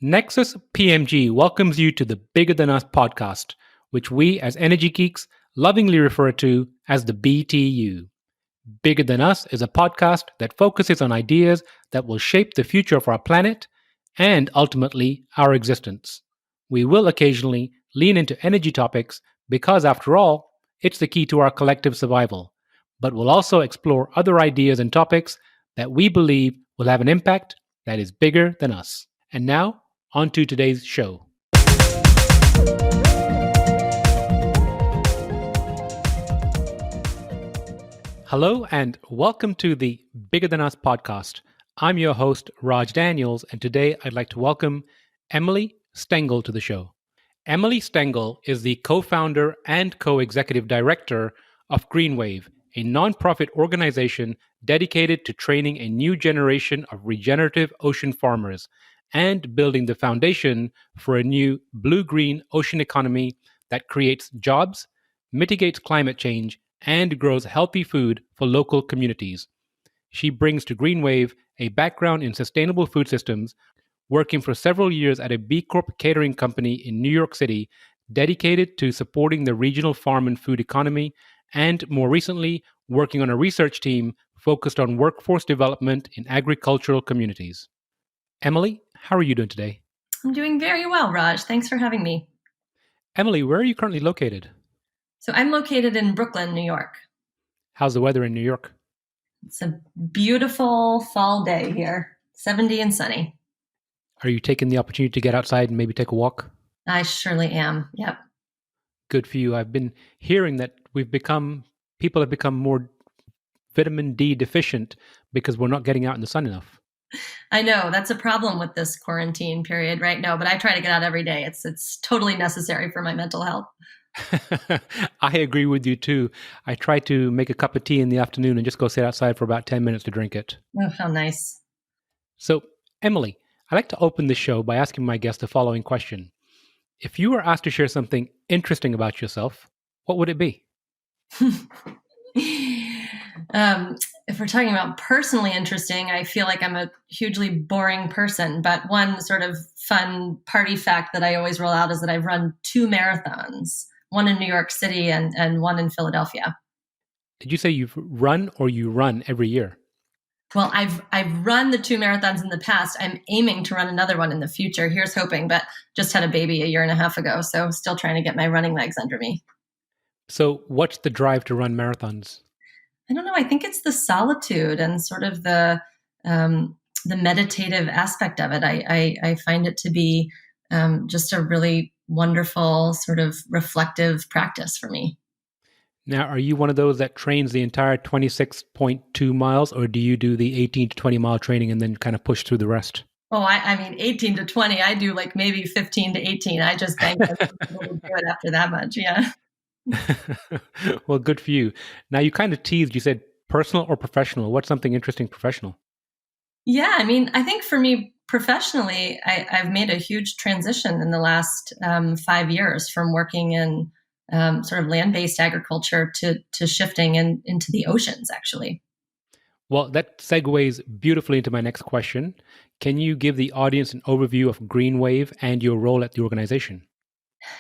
Nexus PMG welcomes you to the Bigger Than Us podcast, which we as energy geeks lovingly refer to as the BTU. Bigger Than Us is a podcast that focuses on ideas that will shape the future of our planet and ultimately our existence. We will occasionally lean into energy topics because, after all, it's the key to our collective survival. But we'll also explore other ideas and topics that we believe will have an impact that is bigger than us. And now, on to today's show. Hello, and welcome to the Bigger Than Us podcast. I'm your host, Raj Daniels, and today I'd like to welcome Emily Stengel to the show. Emily Stengel is the co-founder and co-executive director of GreenWave, a nonprofit organization dedicated to training a new generation of regenerative ocean farmers and building the foundation for a new blue-green ocean economy that creates jobs, mitigates climate change, and grows healthy food for local communities. She brings to GreenWave a background in sustainable food systems, working for several years at a B Corp catering company in New York City dedicated to supporting the regional farm and food economy, and more recently, working on a research team focused on workforce development in agricultural communities. Emily, how are you doing today? I'm doing very well, Raj. Thanks for having me. Emily, where are you currently located? So I'm located in Brooklyn, New York. How's the weather in New York? It's a beautiful fall day here, 70 and sunny. Are you taking the opportunity to get outside and maybe take a walk? I surely am. Yep. Good for you. I've been hearing that people have become more vitamin D deficient because we're not getting out in the sun enough. I know that's a problem with this quarantine period right now, but I try to get out every day. It's totally necessary for my mental health. I agree with you too. I try to make a cup of tea in the afternoon and just go sit outside for about 10 minutes to drink it. Oh, how nice. So, Emily, I'd like to open the show by asking my guest the following question. If you were asked to share something interesting about yourself, what would it be? If we're talking about personally interesting, I feel like I'm a hugely boring person. But one sort of fun party fact that I always roll out is that I've run 2 marathons, one in New York City and one in Philadelphia. Did you say you've run or you run every year? Well, I've run the 2 marathons in the past. I'm aiming to run another one in the future. Here's hoping, but just had a baby a year and a half ago, so still trying to get my running legs under me. So what's the drive to run marathons? I don't know. I think it's the solitude and sort of the meditative aspect of it. I find it to be just a really wonderful sort of reflective practice for me. Now, are you one of those that trains the entire 26.2 miles, or do you do the 18 to 20 mile training and then kind of push through the rest? Oh, I mean, 18 to 20, I do like maybe 15 to 18. I just bang it after that much. Yeah. Well, good for you. Now, you kind of teased, you said personal or professional. What's something interesting professional? Yeah, I mean, I think for me professionally, I've made a huge transition in the last 5 years from working in sort of land-based agriculture to shifting into the oceans, actually. Well, that segues beautifully into my next question. Can you give the audience an overview of GreenWave and your role at the organization?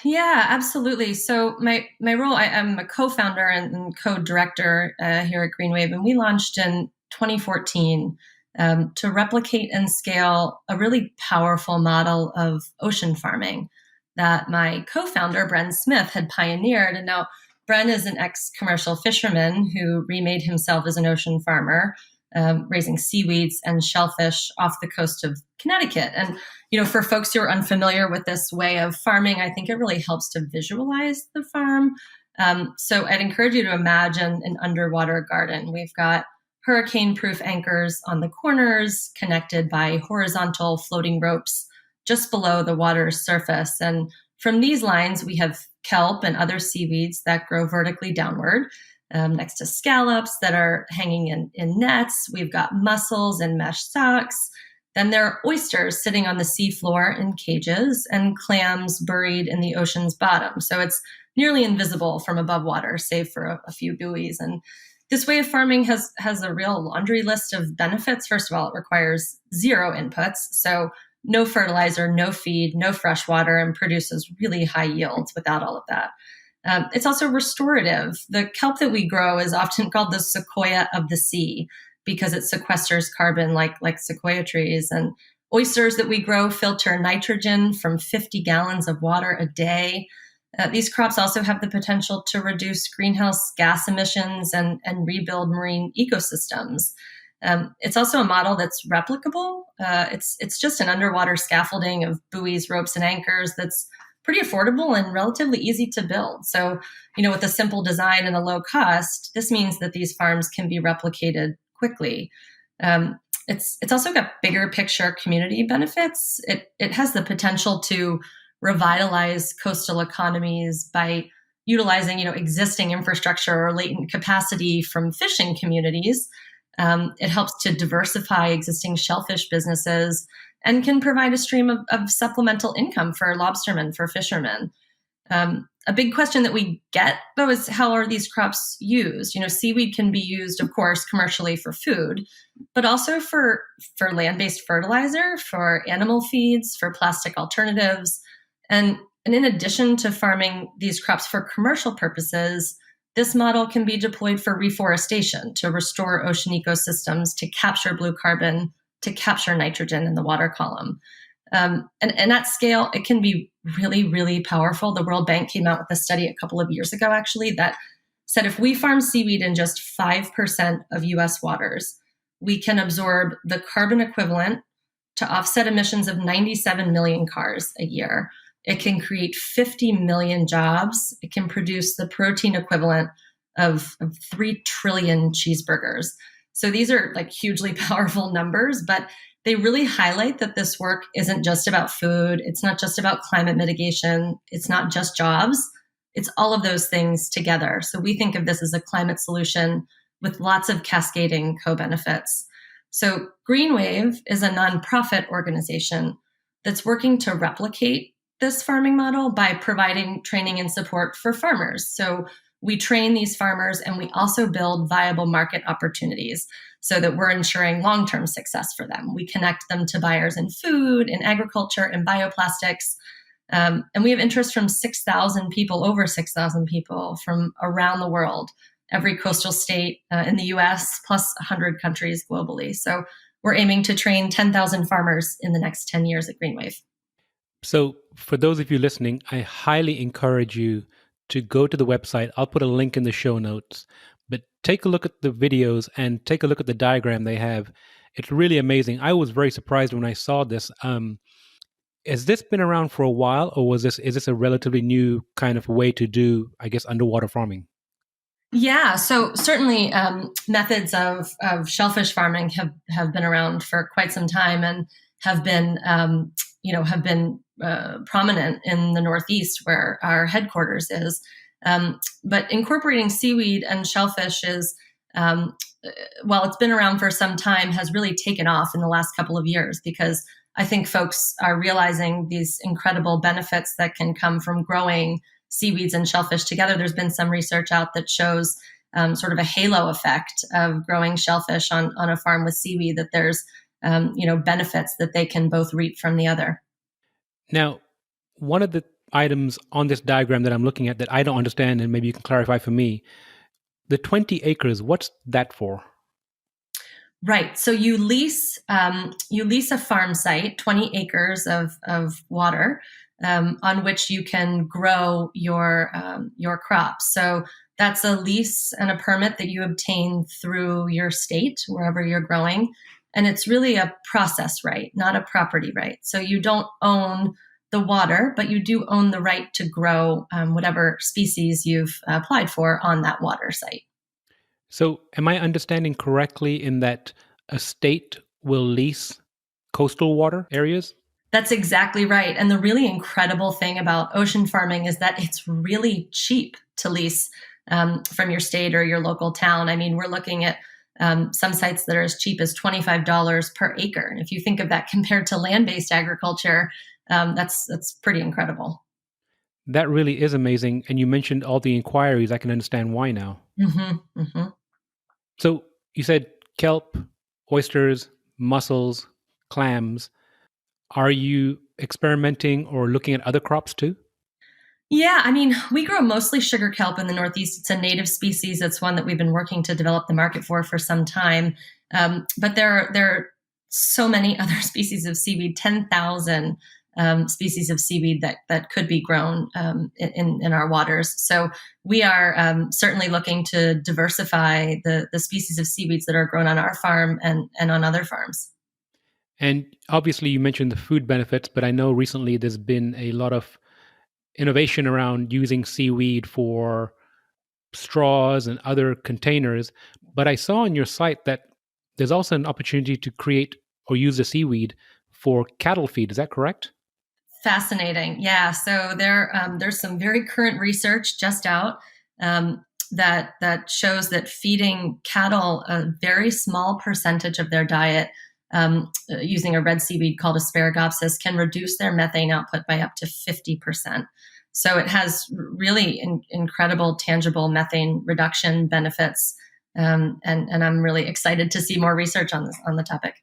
Yeah, absolutely. So my role, I'm a co-founder and co-director here at GreenWave, and we launched in 2014 to replicate and scale a really powerful model of ocean farming that my co-founder, Bren Smith, had pioneered. And now Bren is an ex-commercial fisherman who remade himself as an ocean farmer, raising seaweeds and shellfish off the coast of Connecticut. And, for folks who are unfamiliar with this way of farming, I think it really helps to visualize the farm. So I'd encourage you to imagine an underwater garden. We've got hurricane-proof anchors on the corners, connected by horizontal floating ropes just below the water's surface. And from these lines, we have kelp and other seaweeds that grow vertically downward, next to scallops that are hanging in nets. We've got mussels and mesh stocks. Then there are oysters sitting on the seafloor in cages and clams buried in the ocean's bottom. So it's nearly invisible from above water, save for a few buoys. And this way of farming has a real laundry list of benefits. First of all, it requires zero inputs. So no fertilizer, no feed, no fresh water, and produces really high yields without all of that. It's also restorative. The kelp that we grow is often called the sequoia of the sea because it sequesters carbon like sequoia trees. And oysters that we grow filter nitrogen from 50 gallons of water a day. These crops also have the potential to reduce greenhouse gas emissions and rebuild marine ecosystems. It's also a model that's replicable. It's just an underwater scaffolding of buoys, ropes, and anchors that's pretty affordable and relatively easy to build. So, with a simple design and a low cost, this means that these farms can be replicated quickly. It's also got bigger picture community benefits. It has the potential to revitalize coastal economies by utilizing, existing infrastructure or latent capacity from fishing communities. It helps to diversify existing shellfish businesses and can provide a stream of supplemental income for lobstermen, for fishermen. A big question that we get, though, is how are these crops used? Seaweed can be used, of course, commercially for food, but also for land-based fertilizer, for animal feeds, for plastic alternatives. And in addition to farming these crops for commercial purposes, this model can be deployed for reforestation to restore ocean ecosystems, to capture blue carbon, to capture nitrogen in the water column. And at scale, it can be really, really powerful. The World Bank came out with a study a couple of years ago, actually, that said if we farm seaweed in just 5% of US waters, we can absorb the carbon equivalent to offset emissions of 97 million cars a year. It can create 50 million jobs. It can produce the protein equivalent of 3 trillion cheeseburgers. So these are like hugely powerful numbers, but they really highlight that this work isn't just about food. It's not just about climate mitigation. It's not just jobs. It's all of those things together. So we think of this as a climate solution with lots of cascading co-benefits. So GreenWave is a nonprofit organization that's working to replicate this farming model by providing training and support for farmers. So we train these farmers and we also build viable market opportunities so that we're ensuring long-term success for them. We connect them to buyers in food, in agriculture, in bioplastics. And we have interest from 6,000 people, over 6,000 people from around the world, every coastal state in the US, plus 100 countries globally. So we're aiming to train 10,000 farmers in the next 10 years at GreenWave. So for those of you listening, I highly encourage you to go to the website. I'll put a link in the show notes, but take a look at the videos and take a look at the diagram they have. It's really amazing. I was very surprised when I saw this. Has this been around for a while, or is this a relatively new kind of way to do, I guess, underwater farming? Yeah, so certainly methods of shellfish farming have been around for quite some time and have been prominent in the Northeast where our headquarters is. But incorporating seaweed and shellfish is, while it's been around for some time, has really taken off in the last couple of years because I think folks are realizing these incredible benefits that can come from growing seaweeds and shellfish together. There's been some research out that shows sort of a halo effect of growing shellfish on a farm with seaweed, that there's benefits that they can both reap from the other. Now, one of the items on this diagram that I'm looking at that I don't understand, and maybe you can clarify for me, the 20 acres, what's that for? Right. So you lease a farm site, 20 acres of water, on which you can grow your crops. So that's a lease and a permit that you obtain through your state, wherever you're growing. And it's really a process right, not a property right. So you don't own the water, but you do own the right to grow whatever species you've applied for on that water site. So am I understanding correctly in that a state will lease coastal water areas? That's exactly right. And the really incredible thing about ocean farming is that it's really cheap to lease from your state or your local town. I mean, we're looking at some sites that are as cheap as $25 per acre. And if you think of that compared to land-based agriculture, that's pretty incredible. That really is amazing. And you mentioned all the inquiries. I can understand why now. Mm-hmm, mm-hmm. So you said kelp, oysters, mussels, clams. Are you experimenting or looking at other crops too? Yeah, I mean, we grow mostly sugar kelp in the Northeast. It's a native species. It's one that we've been working to develop the market for some time. But there are so many other species of seaweed, 10,000 species of seaweed that could be grown in our waters. So we are certainly looking to diversify the species of seaweeds that are grown on our farm and on other farms. And obviously, you mentioned the food benefits, but I know recently there's been a lot of innovation around using seaweed for straws and other containers. But I saw on your site that there's also an opportunity to create or use the seaweed for cattle feed. Is that correct? Fascinating. Yeah. So there's some very current research just out that shows that feeding cattle a very small percentage of their diet using a red seaweed called Asparagopsis can reduce their methane output by up to 50%. So it has really incredible tangible methane reduction benefits. And I'm really excited to see more research on the topic.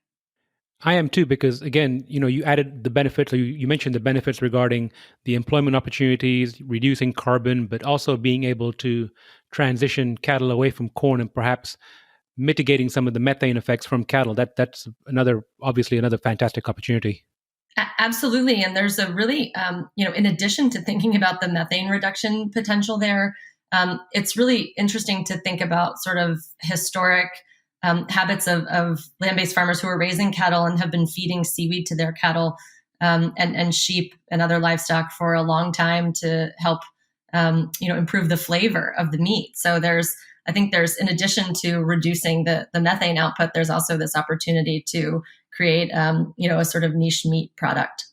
I am too, because again, you added the benefits, or you mentioned the benefits regarding the employment opportunities, reducing carbon, but also being able to transition cattle away from corn and perhaps mitigating some of the methane effects from cattle. That's obviously another fantastic opportunity. Absolutely. And there's a really, in addition to thinking about the methane reduction potential there, it's really interesting to think about sort of historic habits of land-based farmers who are raising cattle and have been feeding seaweed to their cattle and sheep and other livestock for a long time to help, improve the flavor of the meat. So I think there's, in addition to reducing the methane output, there's also this opportunity to create, a sort of niche meat product.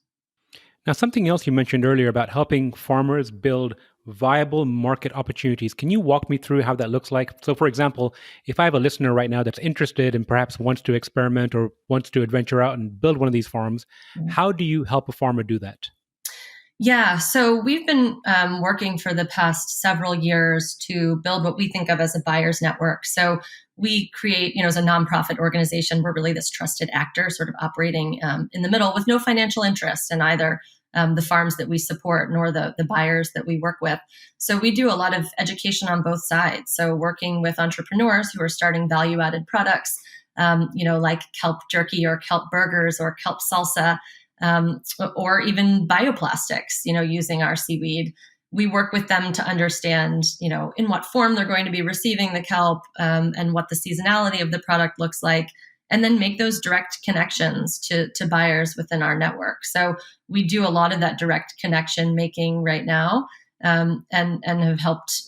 Now, something else you mentioned earlier about helping farmers build viable market opportunities. Can you walk me through how that looks like? So, for example, if I have a listener right now that's interested and perhaps wants to experiment or wants to adventure out and build one of these farms, how do you help a farmer do that? Yeah, so we've been working for the past several years to build what we think of as a buyer's network. So we create, as a nonprofit organization, we're really this trusted actor sort of operating in the middle with no financial interest in either the farms that we support nor the buyers that we work with. So we do a lot of education on both sides. So working with entrepreneurs who are starting value-added products, like kelp jerky or kelp burgers or kelp salsa, or even bioplastics, using our seaweed. We work with them to understand, in what form they're going to be receiving the kelp and what the seasonality of the product looks like, and then make those direct connections to buyers within our network. So we do a lot of that direct connection making right now, and have helped,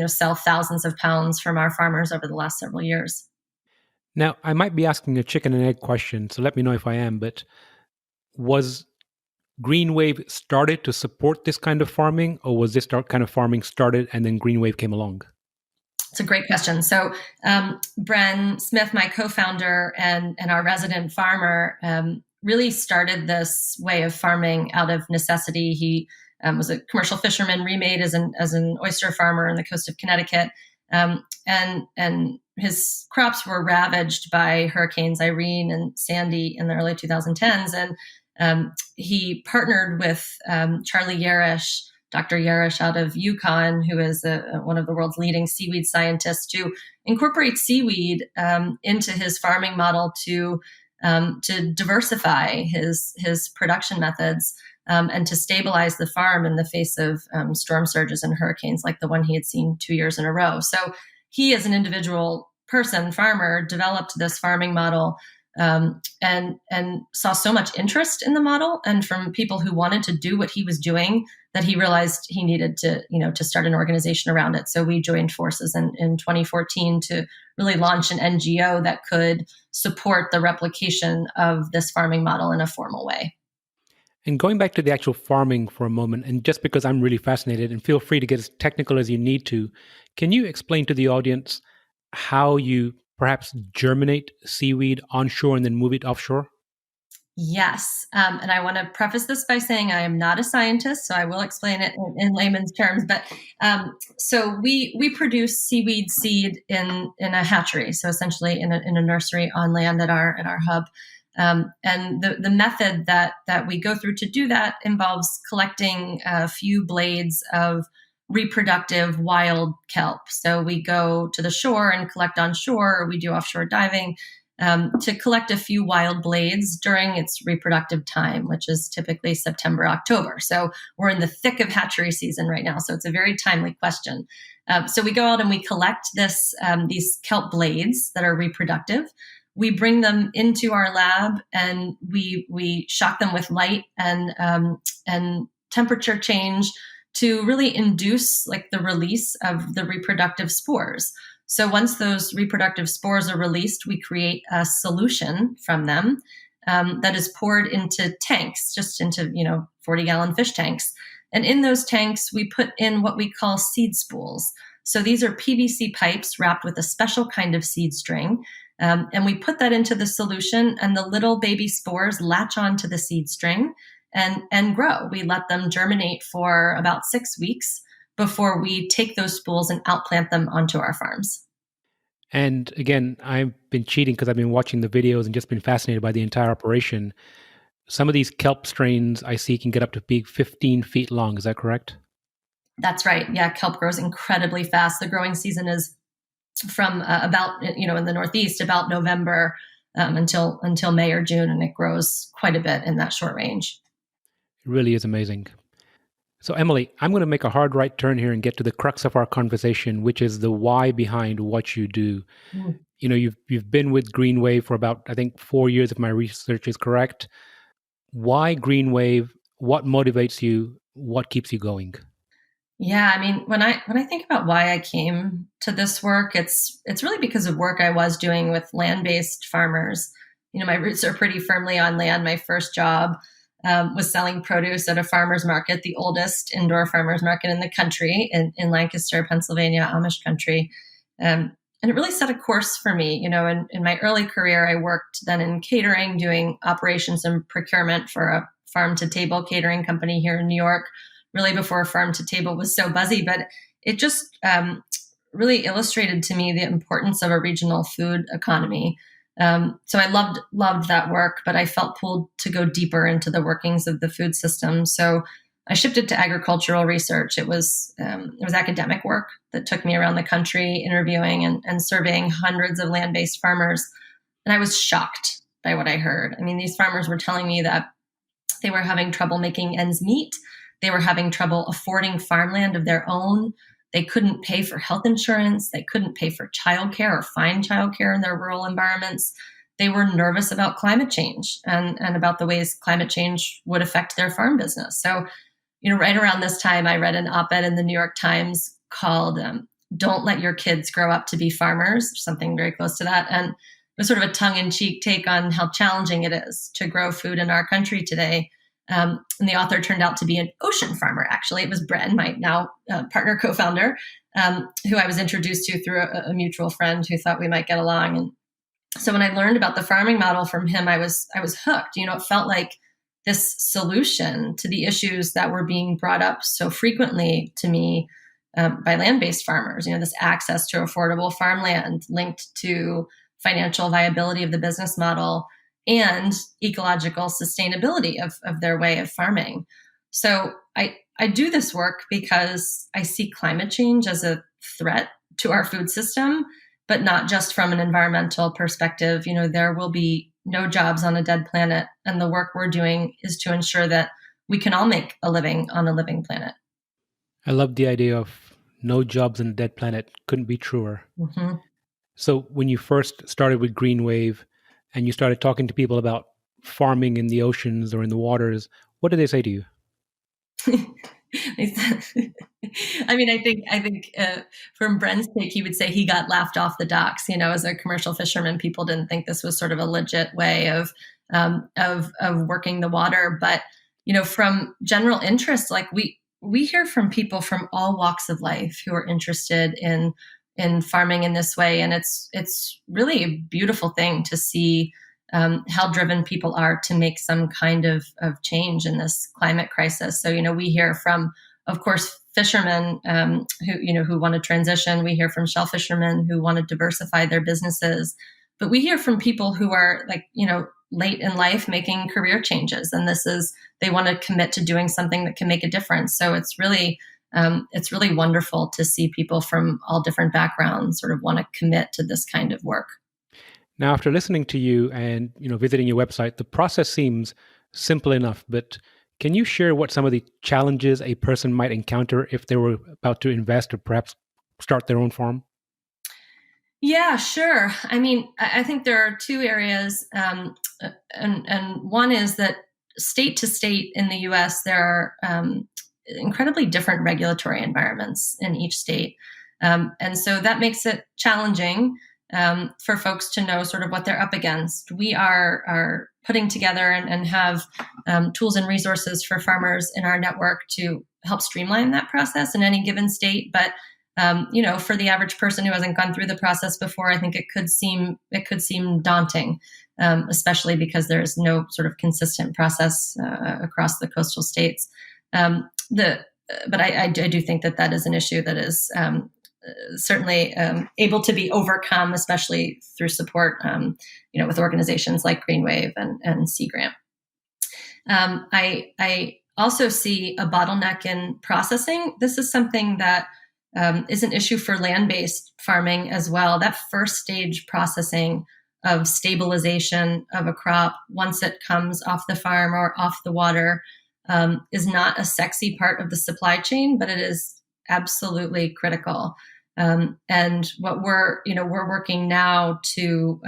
sell thousands of pounds from our farmers over the last several years. Now, I might be asking a chicken and egg question, so let me know if I am, but was GreenWave started to support this kind of farming, or was this kind of farming started and then GreenWave came along? It's a great question. So, Bren Smith, my co-founder and our resident farmer, really started this way of farming out of necessity. He was a commercial fisherman, remade as an oyster farmer on the coast of Connecticut, and his crops were ravaged by hurricanes Irene and Sandy in the early 2010s, and he partnered with Charlie Yarish, Dr. Yarish out of Yukon, who is one of the world's leading seaweed scientists, to incorporate seaweed into his farming model to diversify his production methods and to stabilize the farm in the face of storm surges and hurricanes like the one he had seen 2 years in a row. So he, as an individual person, farmer, developed this farming model and saw so much interest in the model and from people who wanted to do what he was doing that he realized he needed to start an organization around it. So we joined forces in 2014 to really launch an NGO that could support the replication of this farming model in a formal way. And going back to the actual farming for a moment, and just because I'm really fascinated, and feel free to get as technical as you need to, can you explain to the audience how you perhaps germinate seaweed onshore and then move it offshore? Yes. And I want to preface this by saying I am not a scientist, so I will explain it in layman's terms. But so we produce seaweed seed in a hatchery, so essentially in a nursery on land at our hub. And the method that we go through to do that involves collecting a few blades of reproductive wild kelp. So we go to the shore and collect on shore, or we do offshore diving to collect a few wild blades during its reproductive time, which is typically September, October. So we're in the thick of hatchery season right now. So it's a very timely question. So we go out and we collect these kelp blades that are reproductive. We bring them into our lab and we shock them with light and temperature change to really induce like the release of the reproductive spores. So once those reproductive spores are released, we create a solution from them that is poured into tanks, just into 40-gallon fish tanks. And in those tanks, we put in what we call seed spools. So these are PVC pipes wrapped with a special kind of seed string. And we put that into the solution, and the little baby spores latch onto the seed string and grow. We let them germinate for about 6 weeks before we take those spools and outplant them onto our farms. And again, I've been cheating because I've been watching the videos and just been fascinated by the entire operation. Some of these kelp strains I see can get up to be 15 feet long. Is that correct? That's right. Yeah, kelp grows incredibly fast. The growing season is from about, in the Northeast, about November until May or June, and it grows quite a bit in that short range. It really is amazing. So, Emily, I'm going to make a hard right turn here and get to the crux of our conversation, which is the why behind what you do. Mm. You've been with GreenWave for about, I think, 4 years, if my research is correct. Why GreenWave? What motivates you? What keeps you going? Yeah, I mean, when I think about why I came to this work, it's really because of work I was doing with land-based farmers. My roots are pretty firmly on land. My first job was selling produce at a farmer's market, the oldest indoor farmer's market in the country, in Lancaster, Pennsylvania, Amish country. And it really set a course for me. In my early career, I worked then in catering, doing operations and procurement for a farm-to-table catering company here in New York, really before farm to table was so buzzy, but it just really illustrated to me the importance of a regional food economy. So I loved that work, but I felt pulled to go deeper into the workings of the food system. So I shifted to agricultural research. It was academic work that took me around the country, interviewing and surveying hundreds of land-based farmers. And I was shocked by what I heard. I mean, these farmers were telling me that they were having trouble making ends meet. They were having trouble affording farmland of their own. They couldn't pay for health insurance. They couldn't pay for childcare or find childcare in their rural environments. They were nervous about climate change and about the ways climate change would affect their farm business. So, right around this time, I read an op-ed in the New York Times called "Don't Let Your Kids Grow Up to Be Farmers," or something very close to that. And it was sort of a tongue-in-cheek take on how challenging it is to grow food in our country today. And the author turned out to be an ocean farmer, actually. It was Bren, my now partner co-founder, who I was introduced to through a mutual friend who thought we might get along. And so when I learned about the farming model from him, I was hooked. It felt like this solution to the issues that were being brought up so frequently to me by land-based farmers, this access to affordable farmland linked to financial viability of the business model and ecological sustainability of their way of farming. So I do this work because I see climate change as a threat to our food system, but not just from an environmental perspective. There will be no jobs on a dead planet, and the work we're doing is to ensure that we can all make a living on a living planet. I love the idea of no jobs on a dead planet. Couldn't be truer. Mm-hmm. So when you first started with GreenWave, and you started talking to people about farming in the oceans or in the waters, what did they say to you? I mean, I think from Bren's take, he would say he got laughed off the docks. As a commercial fisherman, people didn't think this was sort of a legit way of working the water. But from general interest, like we hear from people from all walks of life who are interested in farming in this way. And it's really a beautiful thing to see how driven people are to make some kind of change in this climate crisis. So, we hear from, of course, fishermen who want to transition. We hear from shellfishermen who want to diversify their businesses. But we hear from people who are late in life making career changes, and they want to commit to doing something that can make a difference. So it's really wonderful to see people from all different backgrounds sort of want to commit to this kind of work. Now, after listening to you and visiting your website, the process seems simple enough, but can you share what some of the challenges a person might encounter if they were about to invest or perhaps start their own farm? Yeah, sure. I mean, I think there are two areas, and one is that state to state in the U.S. there are incredibly different regulatory environments in each state, and so that makes it challenging for folks to know sort of what they're up against. We are putting together and have tools and resources for farmers in our network to help streamline that process in any given state, but for the average person who hasn't gone through the process before, I think it could seem daunting, especially because there's no sort of consistent process across the coastal states. But I do think that is an issue that is certainly able to be overcome, especially through support, with organizations like GreenWave and Sea Grant. I also see a bottleneck in processing. This is something that is an issue for land-based farming as well. That first stage processing of stabilization of a crop once it comes off the farm or off the water is not a sexy part of the supply chain, but it is absolutely critical. And what we're working now to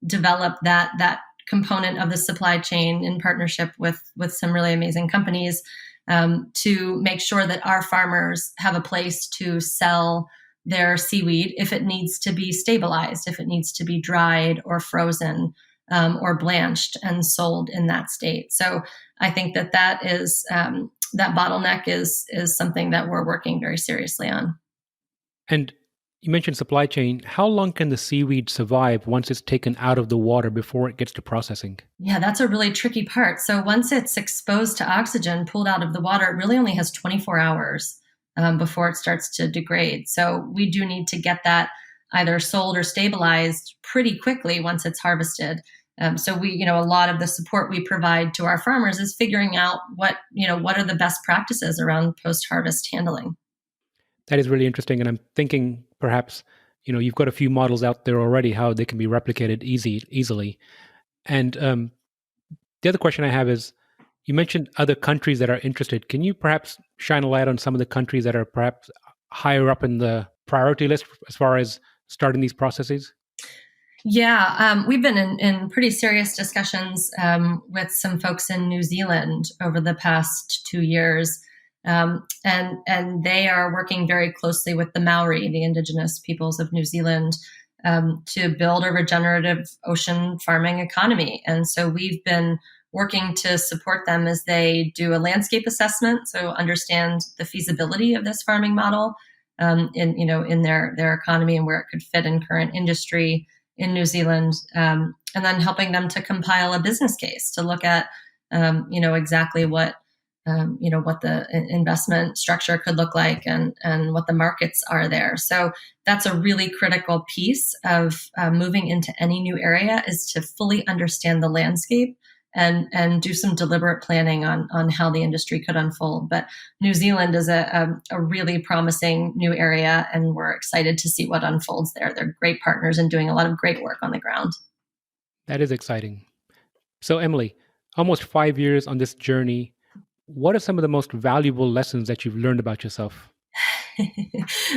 develop that component of the supply chain in partnership with some really amazing companies to make sure that our farmers have a place to sell their seaweed if it needs to be stabilized, if it needs to be dried or frozen or blanched and sold in that state. So I think that is that bottleneck is something that we're working very seriously on. And you mentioned supply chain. How long can the seaweed survive once it's taken out of the water before it gets to processing? Yeah, that's a really tricky part. So once it's exposed to oxygen, pulled out of the water, it really only has 24 hours before it starts to degrade. So we do need to get that either sold or stabilized pretty quickly once it's harvested. So we, a lot of the support we provide to our farmers is figuring out what are the best practices around post-harvest handling. That is really interesting. And I'm thinking perhaps, you've got a few models out there already, how they can be replicated easily. And the other question I have is, you mentioned other countries that are interested. Can you perhaps shine a light on some of the countries that are perhaps higher up in the priority list as far as starting these processes? Yeah, we've been in pretty serious discussions with some folks in New Zealand over the past 2 years. And they are working very closely with the Maori, the indigenous peoples of New Zealand, to build a regenerative ocean farming economy. And so we've been working to support them as they do a landscape assessment, so understand the feasibility of this farming model in their economy and where it could fit in current industry in New Zealand, and then helping them to compile a business case to look at exactly what the investment structure could look like and what the markets are there. So that's a really critical piece of moving into any new area, is to fully understand the landscape and do some deliberate planning on how the industry could unfold. But New Zealand is a really promising new area, and we're excited to see what unfolds there. They're great partners and doing a lot of great work on the ground. That is exciting. So Emily, almost 5 years on this journey, what are some of the most valuable lessons that you've learned about yourself?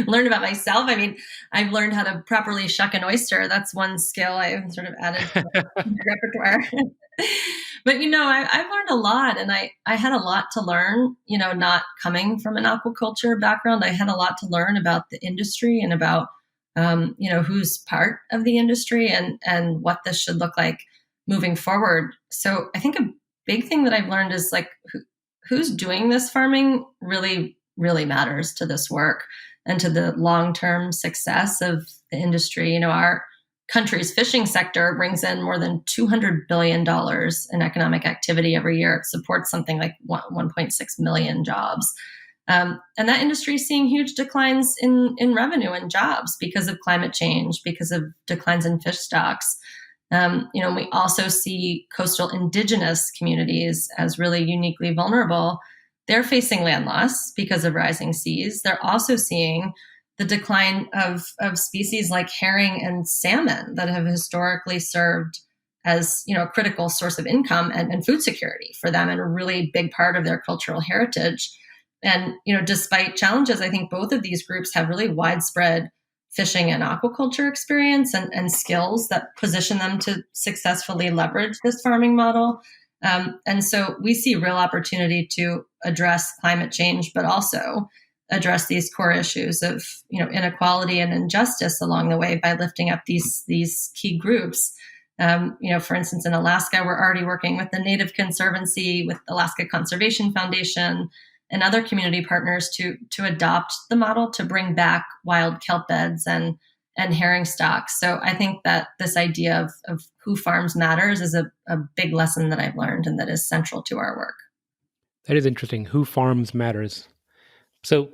Learned about myself? I mean, I've learned how to properly shuck an oyster. That's one skill I've sort of added to my repertoire. But, I've learned a lot, and I had a lot to learn, not coming from an aquaculture background. I had a lot to learn about the industry and about, who's part of the industry and what this should look like moving forward. So I think a big thing that I've learned is who's doing this farming really, really matters to this work and to the long-term success of the industry. Our country's fishing sector brings in more than $200 billion in economic activity every year. It supports something like 1.6 million jobs. And that industry is seeing huge declines in revenue and jobs because of climate change, because of declines in fish stocks. We also see coastal indigenous communities as really uniquely vulnerable. They're facing land loss because of rising seas. They're also seeing the decline of species like herring and salmon that have historically served as a critical source of income and food security for them, and a really big part of their cultural heritage. And despite challenges, I think both of these groups have really widespread fishing and aquaculture experience and skills that position them to successfully leverage this farming model. And so we see real opportunity to address climate change, but also address these core issues of inequality and injustice along the way by lifting up these key groups. For instance, in Alaska, we're already working with the Native Conservancy, with Alaska Conservation Foundation, and other community partners to adopt the model to bring back wild kelp beds and herring stocks. So I think that this idea of who farms matters is a big lesson that I've learned and that is central to our work. That is interesting. Who farms matters. So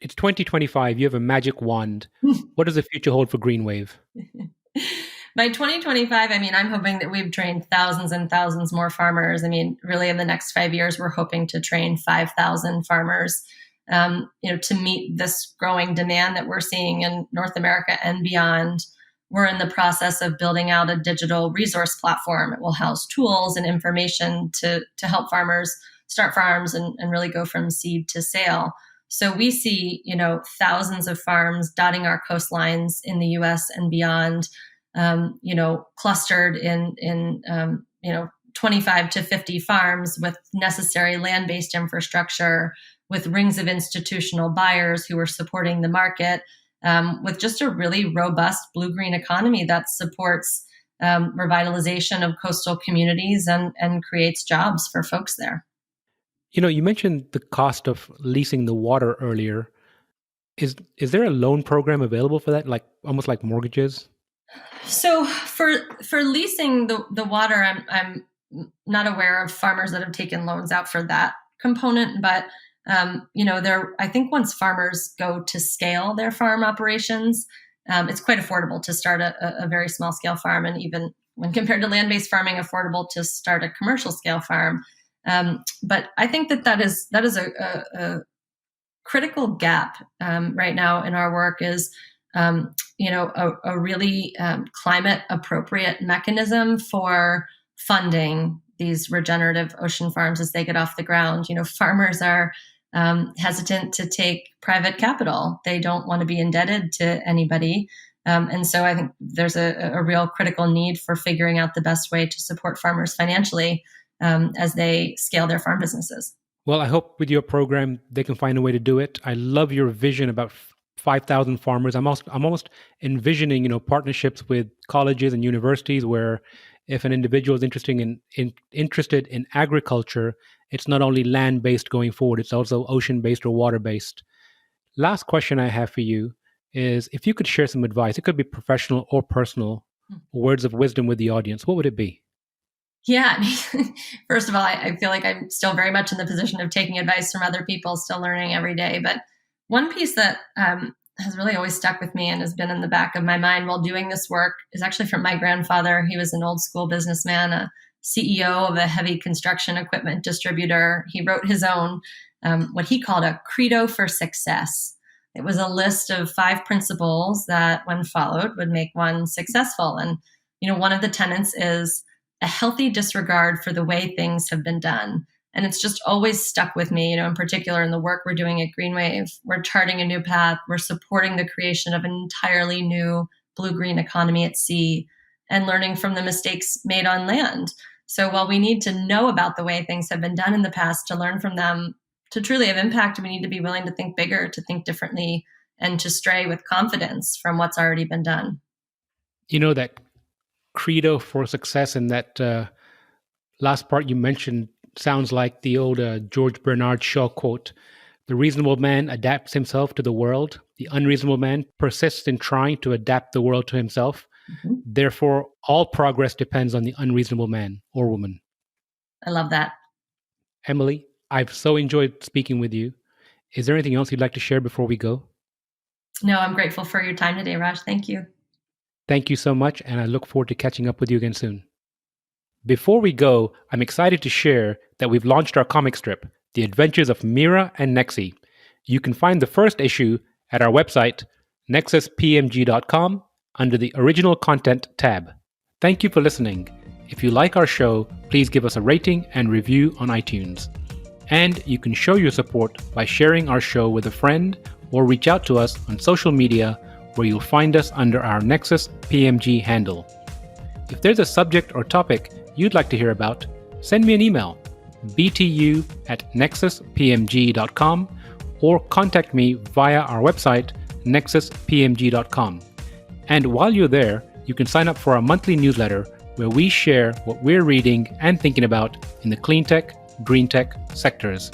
it's 2025. You have a magic wand. What does the future hold for GreenWave? By 2025, I'm hoping that we've trained thousands and thousands more farmers. Really in the next 5 years, we're hoping to train 5,000 farmers, to meet this growing demand that we're seeing in North America and beyond. We're in the process of building out a digital resource platform. It will house tools and information to help farmers start farms and really go from seed to sale. So we see, thousands of farms dotting our coastlines in the U.S. and beyond, clustered in 25 to 50 farms with necessary land-based infrastructure, with rings of institutional buyers who are supporting the market, with just a really robust blue-green economy that supports revitalization of coastal communities and creates jobs for folks there. You mentioned the cost of leasing the water earlier. Is there a loan program available for that, like almost like mortgages? So for leasing the water, I'm not aware of farmers that have taken loans out for that component, but I think once farmers go to scale their farm operations, it's quite affordable to start a very small scale farm, and even when compared to land-based farming, affordable to start a commercial scale farm. But I think that is a critical gap right now in our work is a really climate appropriate mechanism for funding these regenerative ocean farms as they get off the ground. Farmers are hesitant to take private capital. They don't want to be indebted to anybody. And so I think there's a real critical need for figuring out the best way to support farmers financially as they scale their farm businesses. Well, I hope with your program they can find a way to do it. I love your vision about 5,000 farmers. I'm almost envisioning, partnerships with colleges and universities where if an individual is interested in agriculture, it's not only land-based going forward, it's also ocean-based or water-based. Last question I have for you is if you could share some advice, it could be professional or personal, words of wisdom with the audience, what would it be? Yeah. First of all, I feel like I'm still very much in the position of taking advice from other people, still learning every day. But one piece that has really always stuck with me and has been in the back of my mind while doing this work is actually from my grandfather. He was an old school businessman, a CEO of a heavy construction equipment distributor. He wrote his own, what he called a credo for success. It was a list of 5 principles that, when followed, would make one successful. And, one of the tenets is a healthy disregard for the way things have been done. And it's just always stuck with me, in particular in the work we're doing at GreenWave. We're charting a new path. We're supporting the creation of an entirely new blue-green economy at sea and learning from the mistakes made on land. So while we need to know about the way things have been done in the past to learn from them, to truly have impact, we need to be willing to think bigger, to think differently, and to stray with confidence from what's already been done. That credo for success and that last part you mentioned sounds like the old George Bernard Shaw quote: "The reasonable man adapts himself to the world. The unreasonable man persists in trying to adapt the world to himself. Mm-hmm. Therefore, all progress depends on the unreasonable man or woman." I love that. Emily, I've so enjoyed speaking with you. Is there anything else you'd like to share before we go? No, I'm grateful for your time today, Raj. Thank you. Thank you so much, and I look forward to catching up with you again soon. Before we go, I'm excited to share that we've launched our comic strip, The Adventures of Mira and Nexie. You can find the first issue at our website, nexuspmg.com, under the Original Content tab. Thank you for listening. If you like our show, please give us a rating and review on iTunes. And you can show your support by sharing our show with a friend or reach out to us on social media, where you'll find us under our Nexus PMG handle. If there's a subject or topic you'd like to hear about, send me an email, btu@nexuspmg.com, or contact me via our website, nexuspmg.com. And while you're there, you can sign up for our monthly newsletter, where we share what we're reading and thinking about in the clean tech, green tech sectors.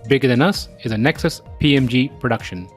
Bigger Than Us is a Nexus PMG production.